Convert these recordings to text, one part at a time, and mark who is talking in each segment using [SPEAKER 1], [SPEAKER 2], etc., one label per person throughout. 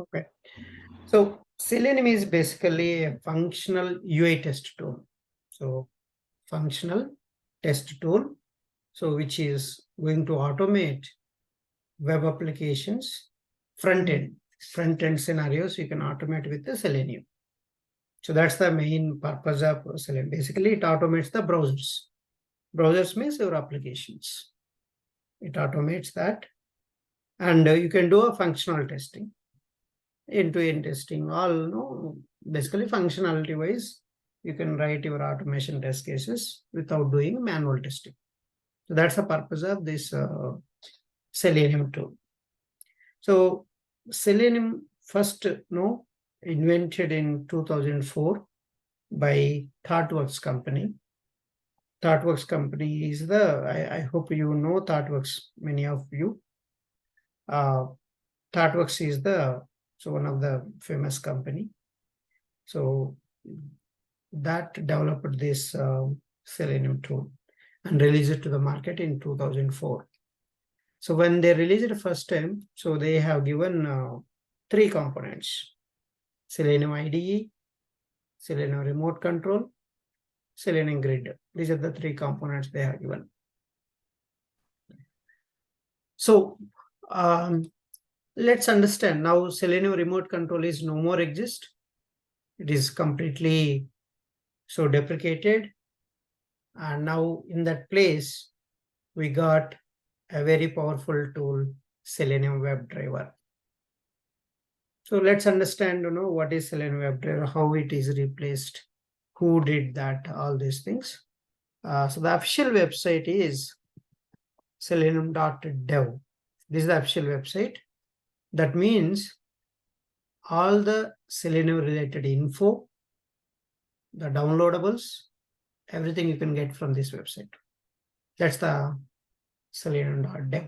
[SPEAKER 1] Okay. So Selenium is basically a functional UI test tool. So functional test tool, so which is going to automate web applications, front end scenarios you can automate with the Selenium. So that's the main purpose of Selenium. Basically, it automates the browsers. Browsers means your applications. It automates that, and you can do a functional testing, end-to-end testing. All basically functionality wise, you can write your automation test cases without doing manual testing. So that's the purpose of this Selenium tool. So Selenium first invented in 2004 by ThoughtWorks company. ThoughtWorks company is I hope you know ThoughtWorks, many of you. ThoughtWorks is one of the famous company. So that developed this Selenium tool and released it to the market in 2004. So when they released it first time, so they have given 3 components: Selenium IDE, Selenium remote control, Selenium grid. These are the 3 components they have given. So let's understand now. Selenium remote control is no more exist. It is completely so deprecated, and now in that place we got a very powerful tool, Selenium WebDriver. So let's understand, what is Selenium WebDriver, how it is replaced, who did that, all these things. So the official website is selenium.dev. This is the official website. That means all the Selenium related info, the downloadables, everything you can get from this website. That's the selenium.dev.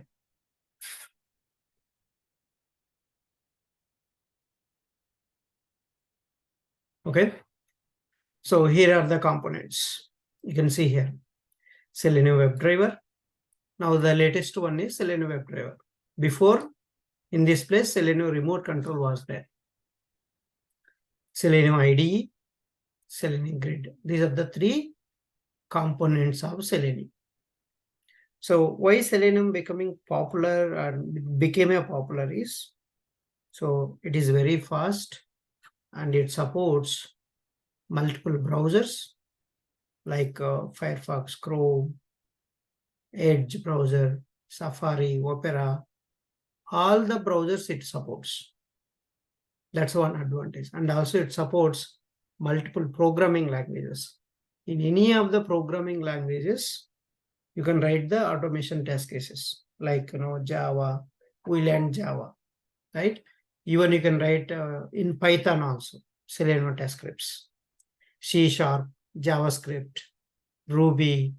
[SPEAKER 1] Okay. So here are the components. You can see here, Selenium WebDriver. Now the latest one is Selenium WebDriver. Before, in this place, Selenium remote control was there. Selenium IDE, Selenium grid. These are the 3 components of Selenium. So why Selenium becoming popular and became a popular is, so it is very fast and it supports multiple browsers like Firefox, Chrome, Edge browser, Safari, Opera, all the browsers it supports. That's one advantage. And also it supports multiple programming languages. In any of the programming languages, you can write the automation test cases like Java. We learned Java, right? Even you can write in Python also, Selenium test scripts, C#, JavaScript, Ruby.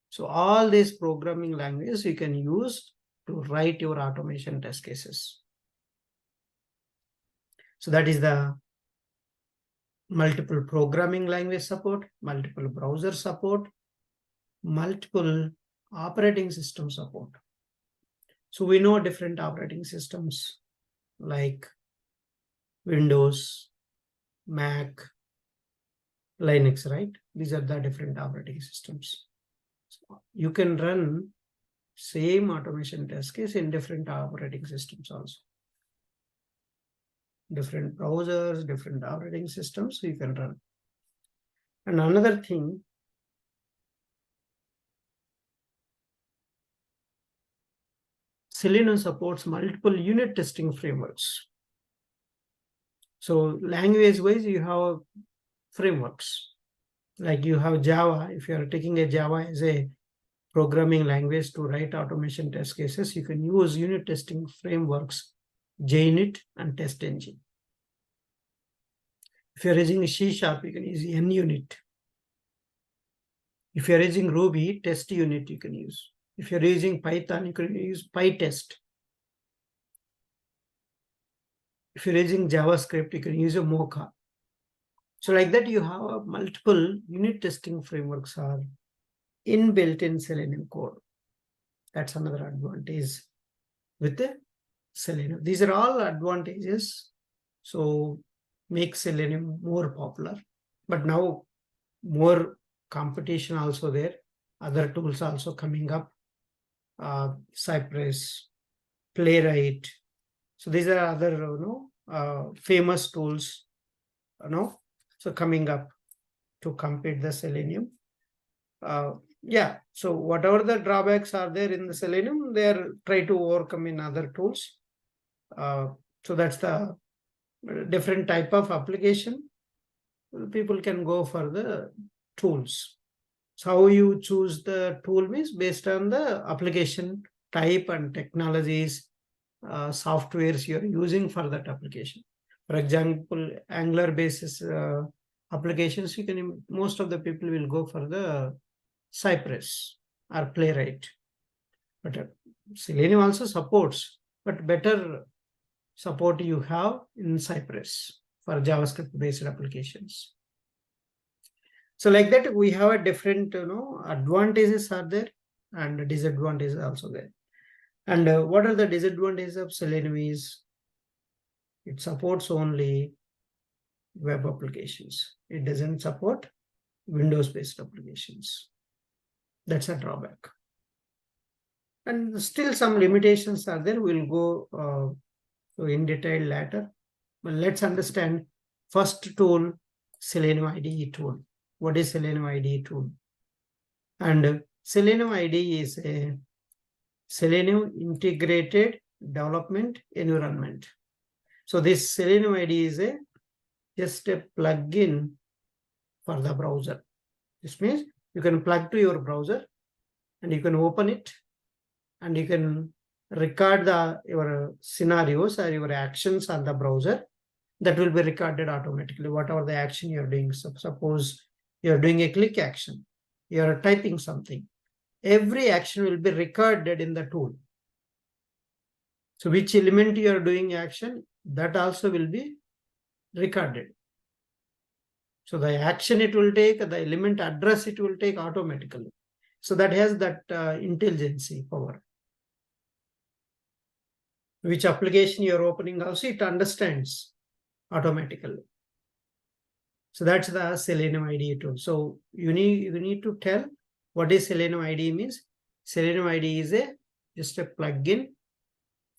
[SPEAKER 1] So all these programming languages you can use to write your automation test cases. So that is the multiple programming language support, multiple browser support, multiple operating system support. So we know different operating systems like Windows, Mac, Linux, right? These are the different operating systems. So you can run same automation test case in different operating systems also. Different browsers, different operating systems you can run. And another thing, Selenium supports multiple unit testing frameworks. So language-wise, you have frameworks. Like you have Java. If you are taking a Java as a programming language to write automation test cases, you can use unit testing frameworks, JUnit and TestEngine. If you're using C#, you can use NUnit. If you're using Ruby, TestUnit you can use. If you're using Python, you can use PyTest. If you're using JavaScript, you can use a Mocha. So like that, you have multiple unit testing frameworks are inbuilt in Selenium code. That's another advantage with the Selenium. These are all advantages So make Selenium more popular. But now more competition also there. Other tools also coming up. Cypress, Playwright. So these are other famous tools, so coming up to compete the Selenium. Yeah, so whatever the drawbacks are there in the Selenium, they are try to overcome in other tools. So that's the different type of application. People can go for the tools. So how you choose the tool means based on the application type and technologies, softwares you're using for that application. For example, Angular basis applications, most of the people will go for the Cypress or Playwright. But Selenium also supports, but better support you have in Cypress for JavaScript based applications. So like that, we have a different, advantages are there and disadvantages also there. And what are the disadvantages of Selenium is it supports only web applications. It doesn't support Windows-based applications. That's a drawback. And still some limitations are there. We'll go in detail later. But let's understand first tool, Selenium IDE tool. What is Selenium IDE tool? And Selenium IDE is a Selenium integrated development environment. So this Selenium IDE is just a plugin for the browser. This means you can plug to your browser and you can open it and you can record your scenarios or your actions on the browser. That will be recorded automatically, whatever the action you're doing. So suppose you're doing a click action, you're typing something. Every action will be recorded in the tool. So which element you are doing action, that also will be recorded. So the action it will take, the element address it will take automatically. So that has that intelligence power. Which application you're opening also, it understands automatically. So that's the Selenium IDE tool. So you need to tell what is Selenium IDE means. Selenium IDE is just a plugin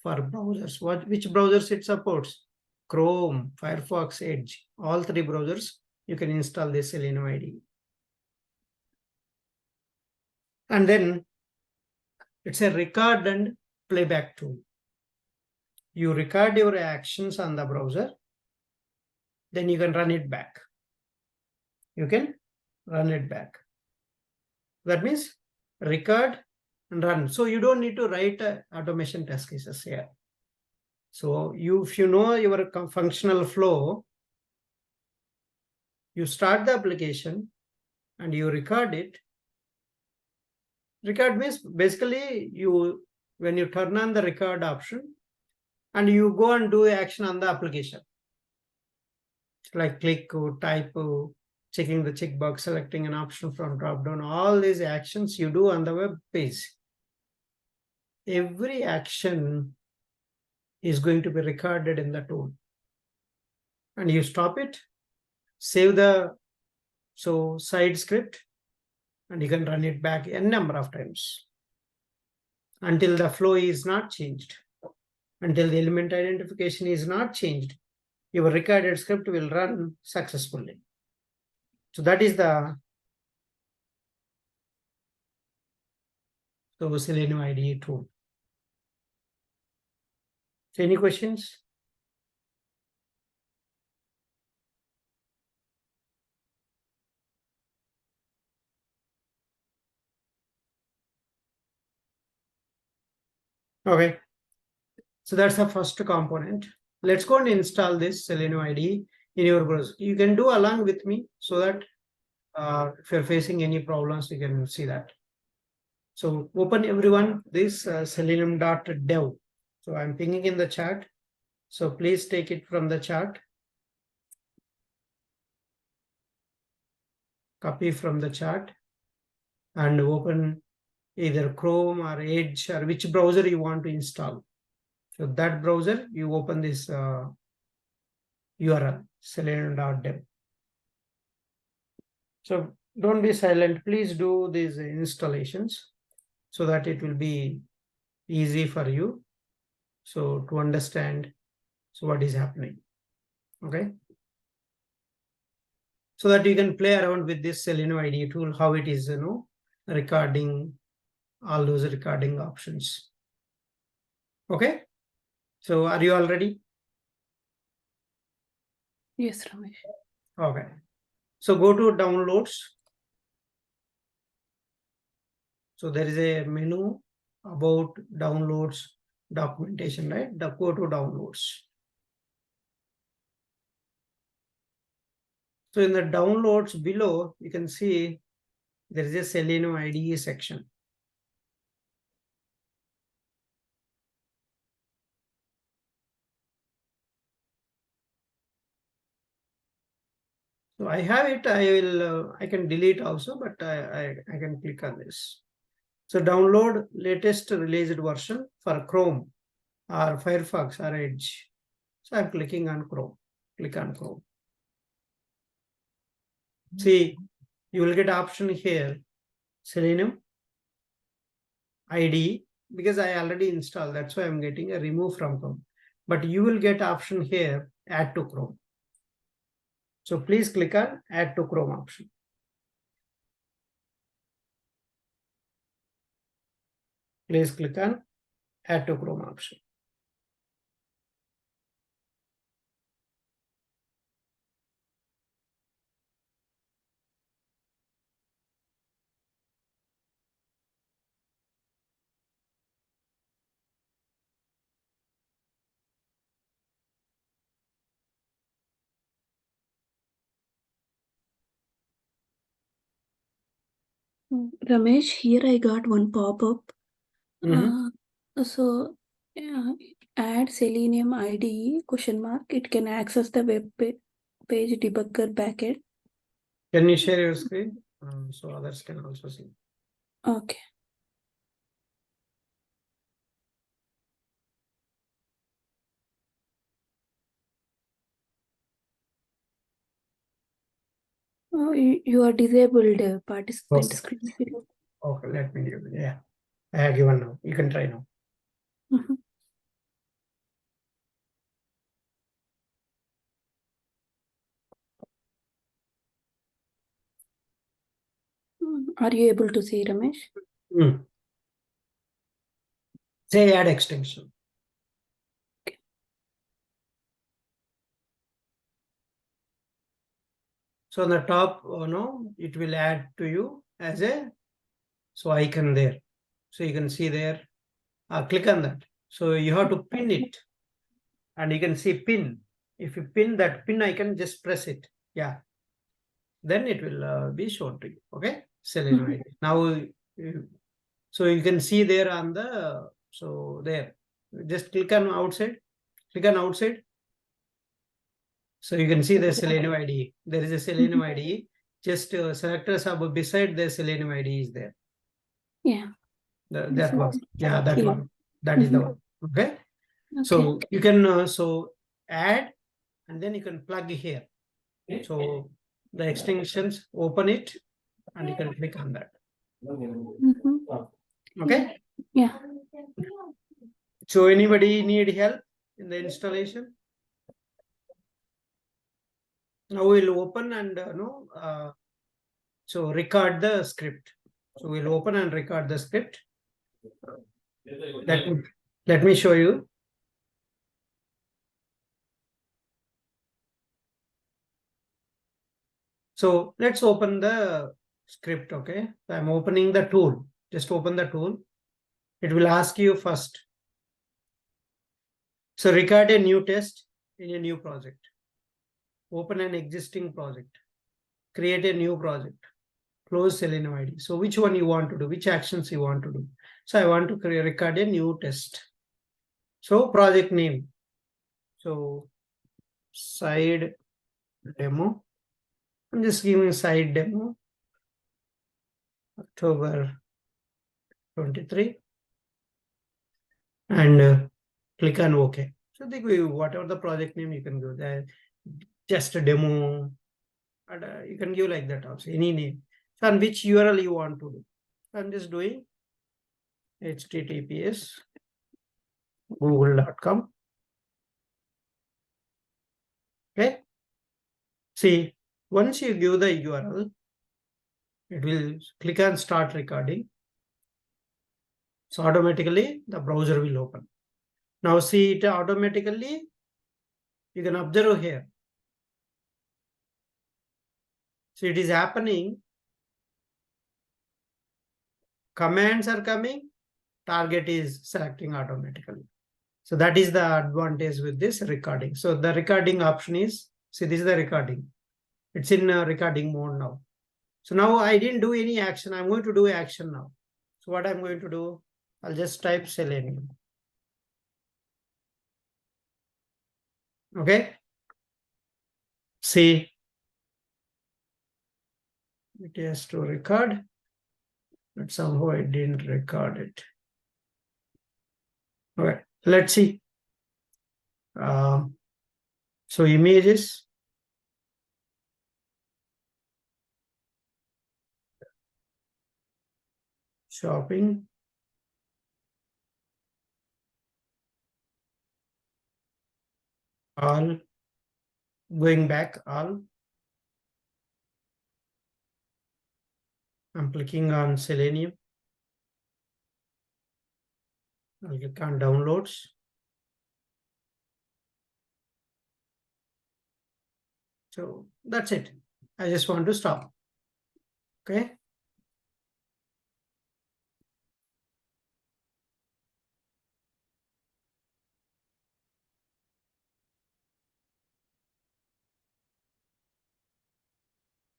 [SPEAKER 1] for browsers. Which browsers it supports? Chrome, Firefox, Edge, all three browsers, you can install this Selenium IDE. And then it's a record and playback tool. You record your actions on the browser, then you can run it back. You can run it back. That means record and run. So you don't need to write automation test cases here. So if you know your functional flow, you start the application and you record it. Record means basically when you turn on the record option and you go and do action on the application. Like click, type, checking the checkbox, selecting an option from dropdown, all these actions you do on the web page. Every action is going to be recorded in the tool. And you stop it, save the side script, and you can run it back a number of times until the flow is not changed, until the element identification is not changed. Your recorded script will run successfully. So that is the Selenium IDE tool. So any questions? Okay. So that's the first component. Let's go and install this Selenium IDE in your browser. You can do along with me so that if you're facing any problems, you can see that. So open everyone this selenium.dev. So I'm pinging in the chat. So please take it from the chat. Copy from the chat and open either Chrome or Edge or which browser you want to install. So that browser, you open this URL, selenium.dev. So don't be silent. Please do these installations so that it will be easy for you. So to understand what is happening. Okay. So that you can play around with this Selenium IDE tool, how it is, recording, all those recording options. Okay. So are you all ready?
[SPEAKER 2] Yes, Ramesh.
[SPEAKER 1] Okay. So go to downloads. So there is a menu about downloads documentation, right? Go to downloads. So in the downloads below, you can see there is a Selenium IDE section. So I have it. I can delete also, but I can click on this. So download latest released version for Chrome or Firefox or Edge. So I'm clicking on Chrome. Click on Chrome. See, you will get option here, Selenium IDE, because I already installed. That's why I'm getting a remove from Chrome. But you will get option here, add to Chrome. So please click on add to Chrome option. Please click on add to Chrome option.
[SPEAKER 2] Ramesh, here I got one pop-up.
[SPEAKER 1] Mm-hmm.
[SPEAKER 2] So add Selenium IDE question mark. It can access the web page debugger backend.
[SPEAKER 1] Can you share your screen so others can also see?
[SPEAKER 2] Okay. You are disabled participant screen.
[SPEAKER 1] Okay, let me give it. Yeah, I have given now. You can try now.
[SPEAKER 2] Mhm. Are you able to see, Ramesh?
[SPEAKER 1] Say add extension.
[SPEAKER 2] Okay.
[SPEAKER 1] So on the top, it will add to you as a icon there. So you can see there. Click on that. So you have to pin it, and you can see pin. If you pin that pin icon, just press it. Yeah. Then it will be shown to you. Okay. Selenium ID. Now, so you can see there on the there. Just click on outside. Click on outside. So you can see the Selenium IDE. There is a Selenium IDE. Just selectors above beside the Selenium IDE is there.
[SPEAKER 2] Yeah.
[SPEAKER 1] That one. Yeah, that one. That is the one. Okay. So you can add, and then you can plug here. So the extensions, open it, and you can click on that. Okay.
[SPEAKER 2] Yeah.
[SPEAKER 1] So anybody need help in the installation? Now we'll open and so record the script. So we'll open and record the script. Let me show you. So let's open the script. Okay. So I'm opening the tool. Just open the tool. It will ask you first. So record a new test in a new project. Open an existing project. Create a new project. Close Selenium ID. So which one you want to do? Which actions you want to do? So I want to record a new test. So project name. So side demo. I'm just giving side demo. October 23. And click on OK. So whatever the project name you can go there. just a demo, and you can give like that also, any name. So on which URL you want to do. So I'm just doing https google.com. Okay. See, once you give the URL, it will click on start recording. So automatically the browser will open. Now see it automatically, you can observe here. So it is happening. Commands are coming, target is selecting automatically. So that is the advantage with this recording. So the recording option is, see, this is the recording. It's in recording mode now. So now I didn't do any action. I'm going to do action now. So what I'm going to do, I'll just type Selenium. Okay. See, it has to record, but somehow I didn't record it. Okay, let's see. So images, shopping, all, going back, all. I'm clicking on Selenium. I'll click on downloads. So that's it. I just want to stop. Okay.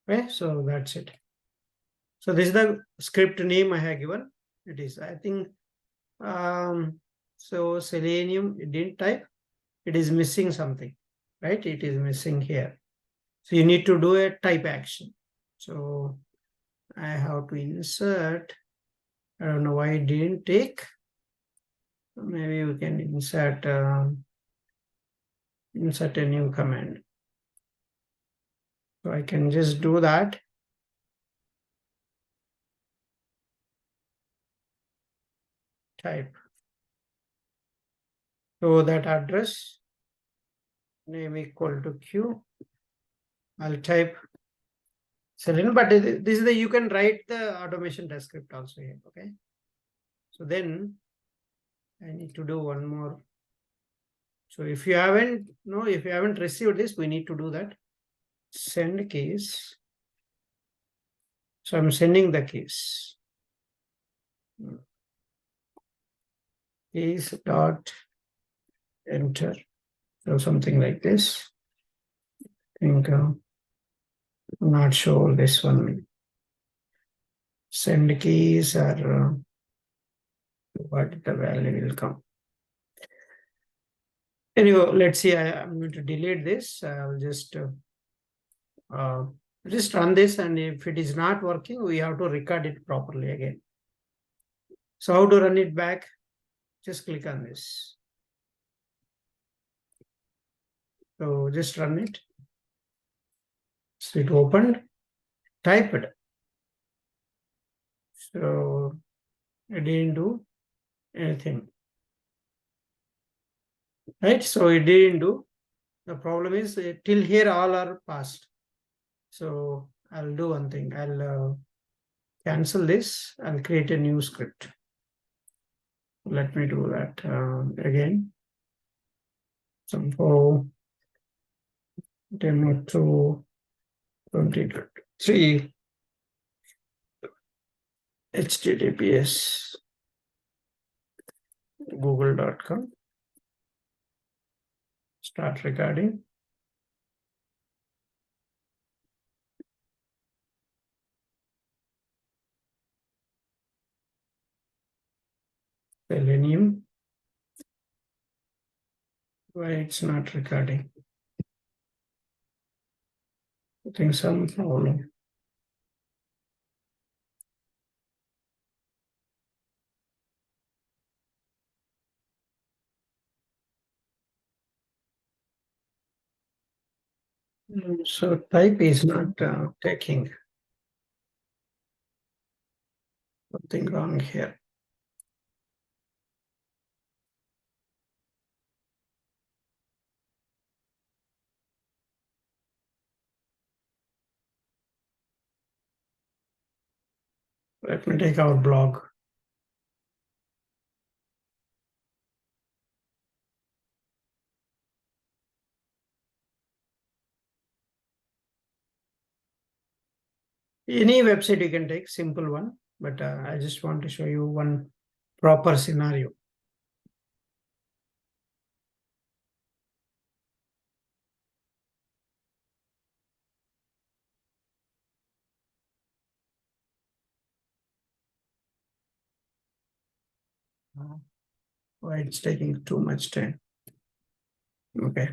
[SPEAKER 1] Okay. So that's it. So this is the script name I have given. It is, I think, so Selenium, it didn't type. It is missing something, right? It is missing here. So you need to do a type action. So I have to insert. I don't know why it didn't take. Maybe we can insert a new command. So I can just do that. Type. So that address name equal to Q. I'll type Selenium, but this is the, you can write the automation test script also here. Okay. So then I need to do one more. So if you haven't, no, if you haven't received this, we need to do that. Send keys. So I'm sending the keys. Keys dot enter. So something like this. I think I'm not sure this one. Send keys are what the value will come. Anyway, let's see. I'm going to delete this. I'll just run this, and if it is not working, we have to record it properly again. So how to run it back? Just click on this. So just run it. So it opened. Type it. So it didn't do anything. Right? So it didn't do. The problem is till here all are passed. So I'll do one thing. I'll cancel this and create a new script. Let me do that again. Somehow demo 2 2023 https google.com. Start recording. Selenium. Why it's not recording? I think some problem. So type is not taking. Something wrong here. Let me take our blog. Any website you can take, simple one, but I just want to show you one proper scenario. Why it's taking too much time? Okay.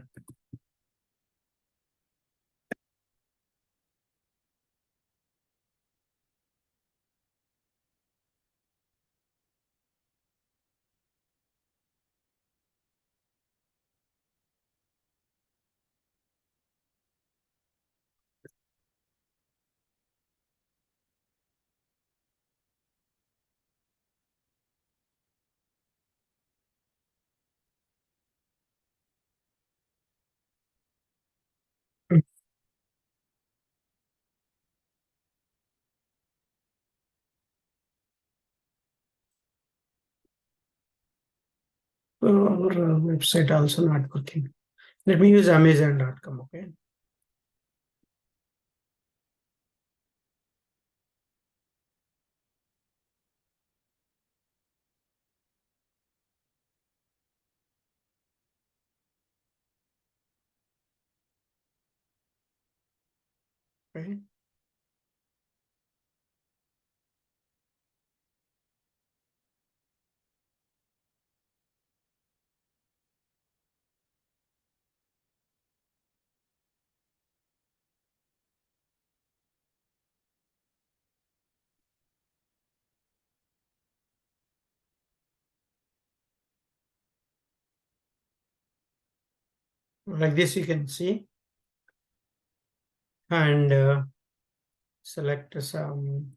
[SPEAKER 1] So our website also not working. Let me use Amazon.com. Okay. Okay. Like this, you can see, and select some.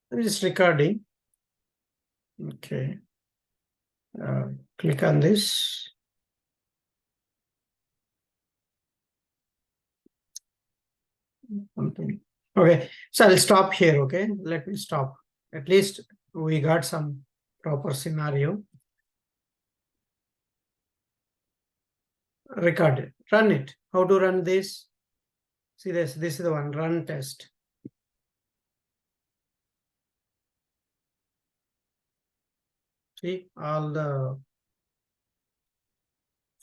[SPEAKER 1] I'm just recording. Okay. Click on this. Something. Okay, so I'll stop here. Okay, let me stop. At least we got some proper scenario. Record it, run it. How to run this? See this, this is the one, run test. See all the,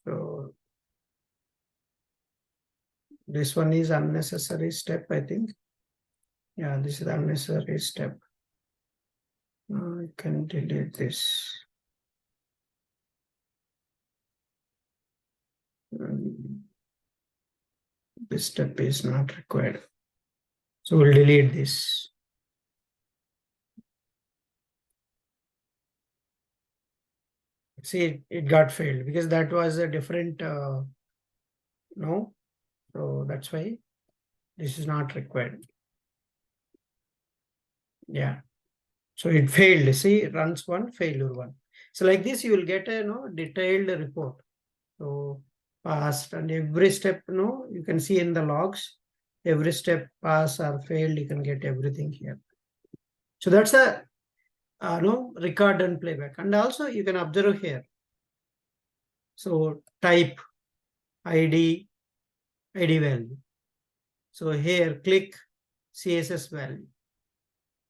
[SPEAKER 1] so this one is unnecessary step, I think. Yeah, this is the unnecessary step. I can delete this. This step is not required. So we'll delete this. See, it got failed because that was a different, no. So that's why this is not required. Yeah. So it failed. See, runs one, failure one. So like this, you will get a detailed report. So passed and every step, you can see in the logs, every step pass or failed, you can get everything here. So that's a record and playback. And also you can observe here. So type ID, ID value. So here click CSS value.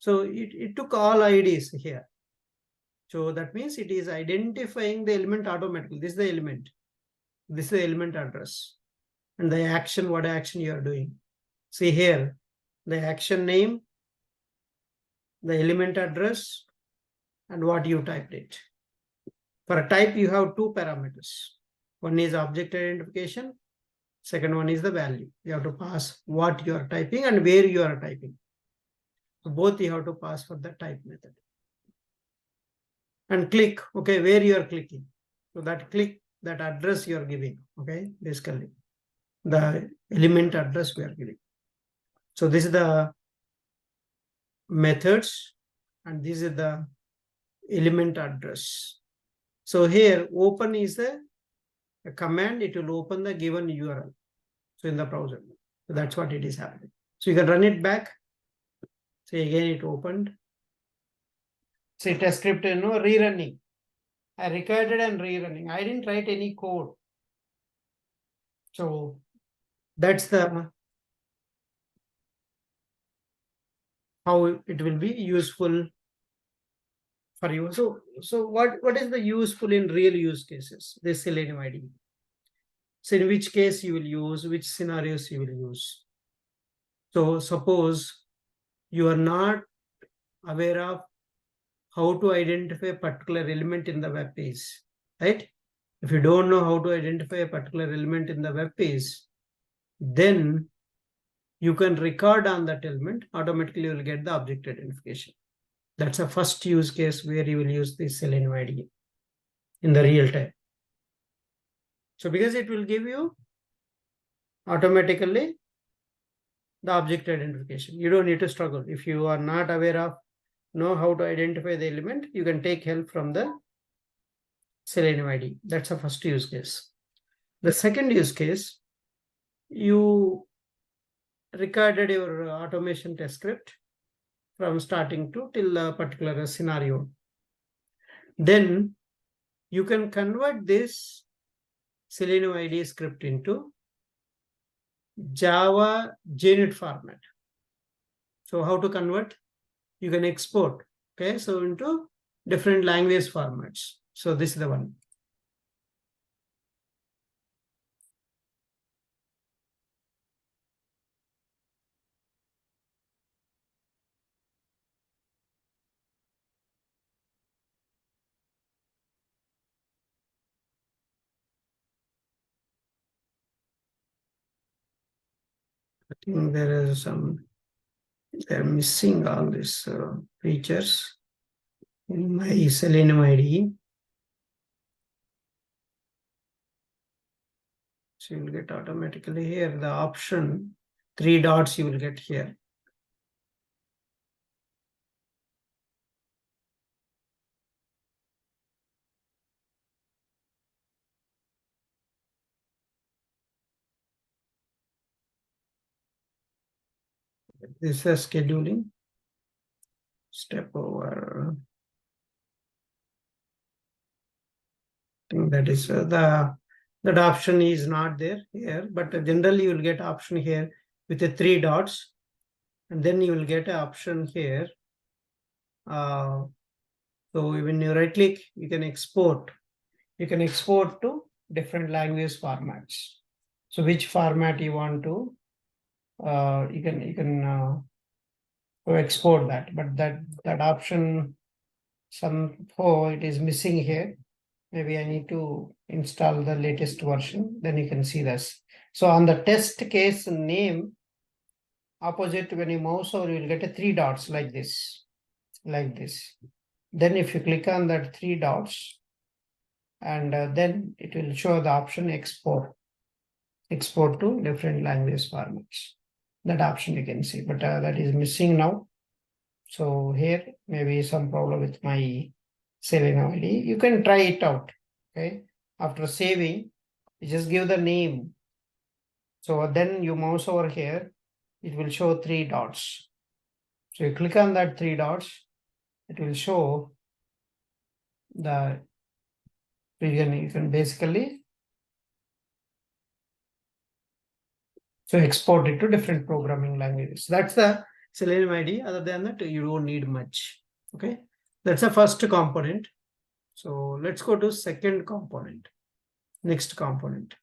[SPEAKER 1] So it took all IDs here. So that means it is identifying the element automatically. This is the element. This is the element address. And the action, what action you are doing. See here, the action name, the element address, and what you typed it. For a type, you have two parameters. One is object identification. Second one is the value. You have to pass what you are typing and where you are typing. So both you have to pass for the type method. And click, okay, where you are clicking. So that click, that address you are giving, okay, basically. the element address we are giving. So this is the methods, and this is the element address. So here open is a command, it will open the given URL. So in the browser. So that's what it is happening. So you can run it back. So again it opened. Say test script, rerunning. I recorded and rerunning. I didn't write any code. So that's the how it will be useful for you. So what is the useful in real use cases? This Selenium IDE. So in which case you will use, which scenarios you will use. So suppose you are not aware of how to identify a particular element in the web page, right? If you don't know how to identify a particular element in the web page, then you can record on that element, automatically you will get the object identification. That's a first use case where you will use this Selenium IDE in the real time. So because it will give you automatically the object identification. You don't need to struggle. If you are not aware of, know how to identify the element, you can take help from the Selenium IDE. That's the first use case. The second use case, you recorded your automation test script from starting to till a particular scenario. Then you can convert this Selenium IDE script into Java JUnit format. So how to convert? You can export, okay? So into different language formats. So this is the one. I think there is some, they're missing all these features in my Selenium IDE. So you'll get automatically here the option, 3 dots you will get here. This is scheduling. Step over. I think that is that option is not there here, but generally you will get option here with the 3 dots, and then you will get an option here. So when you right click, you can export. You can export to different language formats. So which format you want to, you can export that, but that option somehow it is missing here. Maybe I need to install the latest version, then you can see this. So on the test case name, opposite, when you mouse over, you will get a 3 dots like this, like this. Then if you click on that 3 dots, and then it will show the option export to different language formats. That option you can see, but that is missing now. So here maybe some problem with my Selenium IDE. You can try it out. Okay, after saving, you just give the name. So then you mouse over here, it will show 3 dots. So you click on that 3 dots, it will show the, you can basically so export it to different programming languages. That's the Selenium IDE. Other than that, you don't need much. Okay, that's the first component. So let's go to second component. Next component.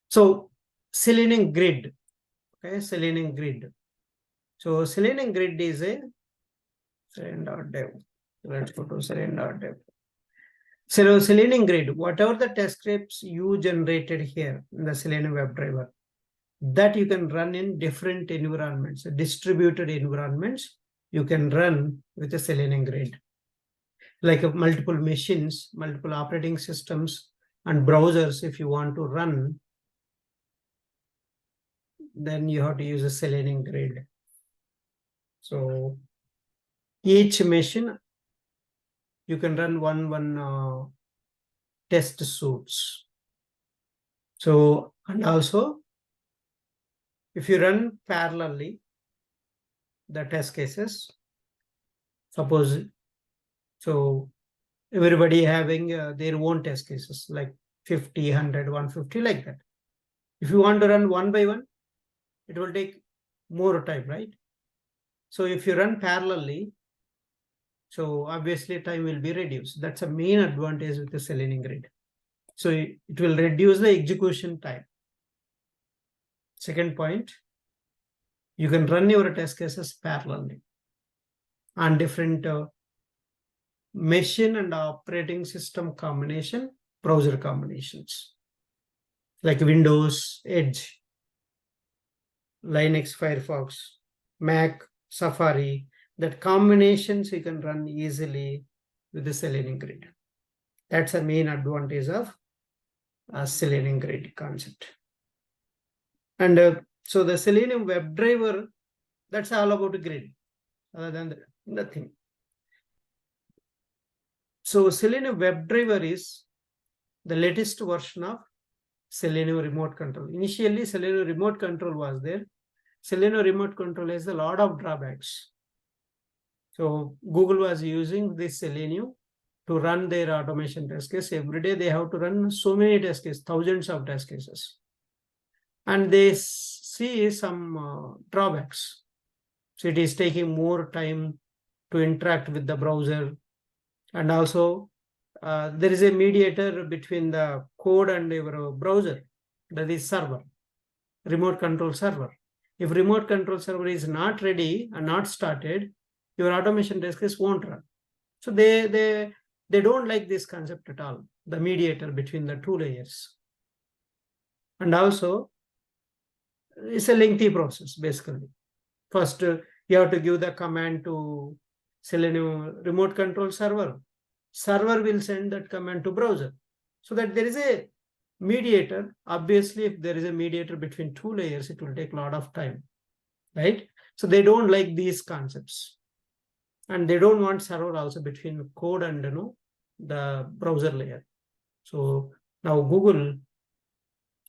[SPEAKER 1] So Selenium grid. Okay, Selenium grid. So Selenium grid is a Selenium.dev. Let's go to Selenium.dev. So Selenium grid, whatever the test scripts you generated here in the Selenium WebDriver, that you can run in different environments, distributed environments, you can run with a Selenium grid. Like multiple machines, multiple operating systems, And browsers, if you want to run, then you have to use a Selenium grid. So each machine, you can run one test suits. So, and also, if you run parallelly the test cases, suppose, so everybody having their own test cases, like 50, 100, 150, like that. If you want to run one by one, it will take more time, right? So if you run parallelly, so obviously time will be reduced. That's a main advantage with the Selenium grid. So it will reduce the execution time. Second point, you can run your test cases parallelly on different machine and operating system combination, browser combinations, like Windows, Edge, Linux, Firefox, Mac, Safari. That combinations you can run easily with the Selenium grid. That's the main advantage of Selenium grid concept. And so the Selenium WebDriver, that's all about grid. Other than that, nothing. So Selenium WebDriver is the latest version of Selenium remote control. Initially, Selenium remote control was there. Selenium remote control has a lot of drawbacks. So Google was using this Selenium to run their automation test case. Every day they have to run so many test cases, thousands of test cases. And they see some drawbacks. So it is taking more time to interact with the browser. And also there is a mediator between the code and your browser, that is server, remote control server. If remote control server is not ready and not started, your automation test case won't run. So they don't like this concept at all, the mediator between the two layers. And also, it's a lengthy process, basically. First, you have to give the command to Selenium remote control server. Server will send that command to browser. So that there is a mediator. Obviously, if there is a mediator between two layers, it will take a lot of time, right? So they don't like these concepts. And they don't want server also between code and the browser layer. So now Google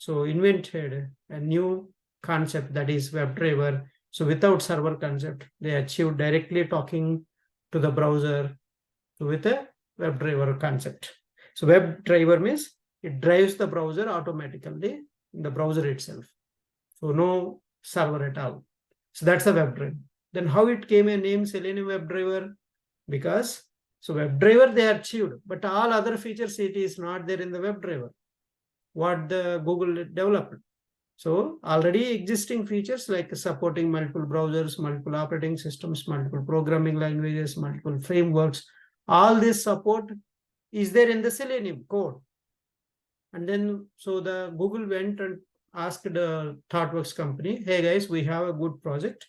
[SPEAKER 1] invented a new concept, that is WebDriver. So without server concept, they achieved directly talking to the browser with a WebDriver concept. So WebDriver means it drives the browser automatically in the browser itself. So no server at all. So that's a WebDriver. Then how it came a name Selenium WebDriver? Because WebDriver they achieved, but all other features it is not there in the WebDriver, what the Google developed. So already existing features like supporting multiple browsers, multiple operating systems, multiple programming languages, multiple frameworks, all this support is there in the Selenium code. And then the Google went and asked the ThoughtWorks company, hey guys, we have a good project.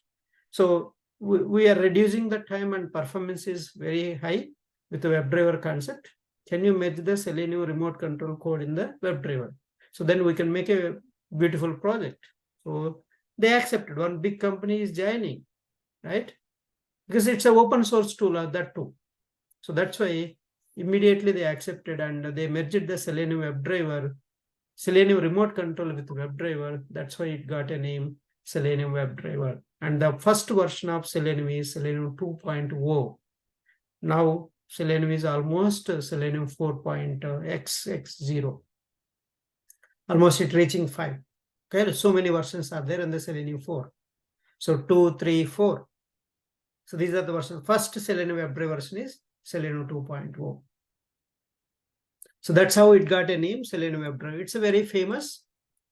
[SPEAKER 1] So we are reducing the time and performance is very high with the WebDriver concept. Can you merge the Selenium remote control code in the WebDriver? So then we can make a beautiful project. So they accepted. One big company is joining, right? Because it's an open source tool, that too. So that's why immediately they accepted and they merged the Selenium WebDriver, Selenium remote control with WebDriver. That's why it got a name Selenium WebDriver. And the first version of Selenium is Selenium 2.0. Now Selenium is almost Selenium 4.x0. Almost it reaching 5. Okay, so many versions are there in the Selenium 4. So 2, 3, 4. So these are the versions. First Selenium WebDriver version is Selenium 2.0. So that's how it got a name, Selenium WebDriver. It's a very famous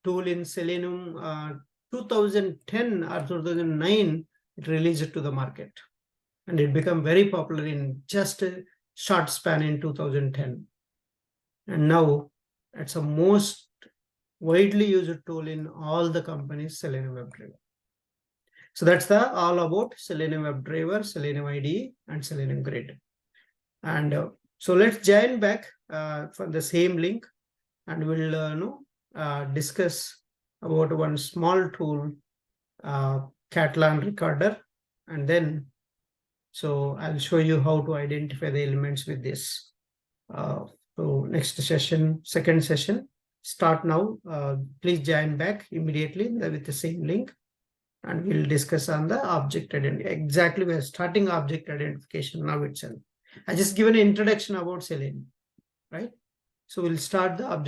[SPEAKER 1] tool in Selenium. 2010 or 2009, it released to the market. And it became very popular in just a short span in 2010. And now it's a most widely used tool in all the companies, Selenium WebDriver. So that's all about Selenium WebDriver, Selenium IDE, and Selenium Grid. And so let's join back from the same link. and we'll discuss about one small tool, Catalan recorder, and then so I'll show you how to identify the elements with this. So next session, second session, start now. Please join back immediately with the same link, and we'll discuss on the object identification. Exactly, we're starting object identification now itself. I just given an introduction about Selenium, right? So we'll start the object